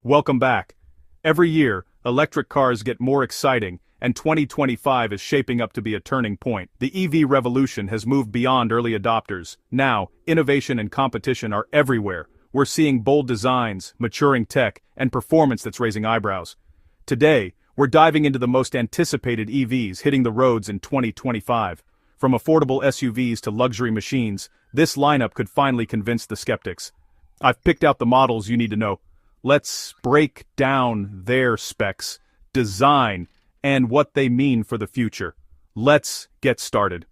Welcome back. Every year, electric cars get more exciting, and 2025 is shaping up to be a turning point. The EV revolution has moved beyond early adopters. Now, innovation and competition are everywhere. We're seeing bold designs, maturing tech, and performance that's raising eyebrows. Today, we're diving into the most anticipated EVs hitting the roads in 2025. From affordable SUVs to luxury machines, this lineup could finally convince the skeptics. I've picked out the models you need to know. Let's break down their specs, design, and what they mean for the future. Let's get started.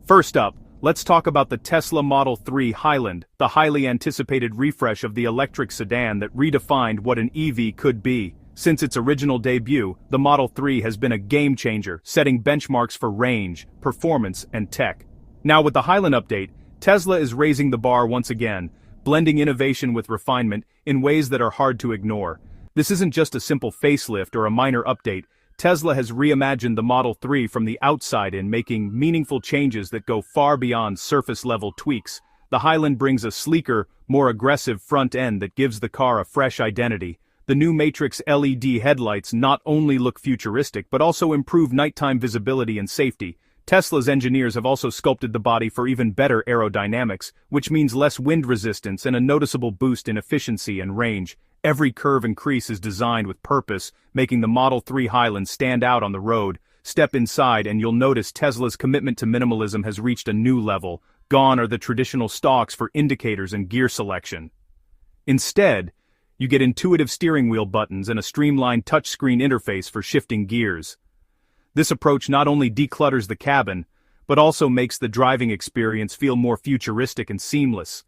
First up, let's talk about the Tesla Model 3 Highland, the highly anticipated refresh of the electric sedan that redefined what an EV could be. Since its original debut, the Model 3 has been a game-changer, setting benchmarks for range, performance, and tech. Now with the Highland update, Tesla is raising the bar once again, blending innovation with refinement in ways that are hard to ignore. This isn't just a simple facelift or a minor update. Tesla has reimagined the Model 3 from the outside in, making meaningful changes that go far beyond surface-level tweaks. The Highland brings a sleeker, more aggressive front end that gives the car a fresh identity. The new Matrix LED headlights not only look futuristic but also improve nighttime visibility and safety. Tesla's engineers have also sculpted the body for even better aerodynamics, which means less wind resistance and a noticeable boost in efficiency and range. Every curve and crease is designed with purpose, making the Model 3 Highland stand out on the road. Step inside and you'll notice Tesla's commitment to minimalism has reached a new level. Gone are the traditional stalks for indicators and gear selection. Instead, you get intuitive steering wheel buttons and a streamlined touchscreen interface for shifting gears. This approach not only declutters the cabin, but also makes the driving experience feel more futuristic and seamless.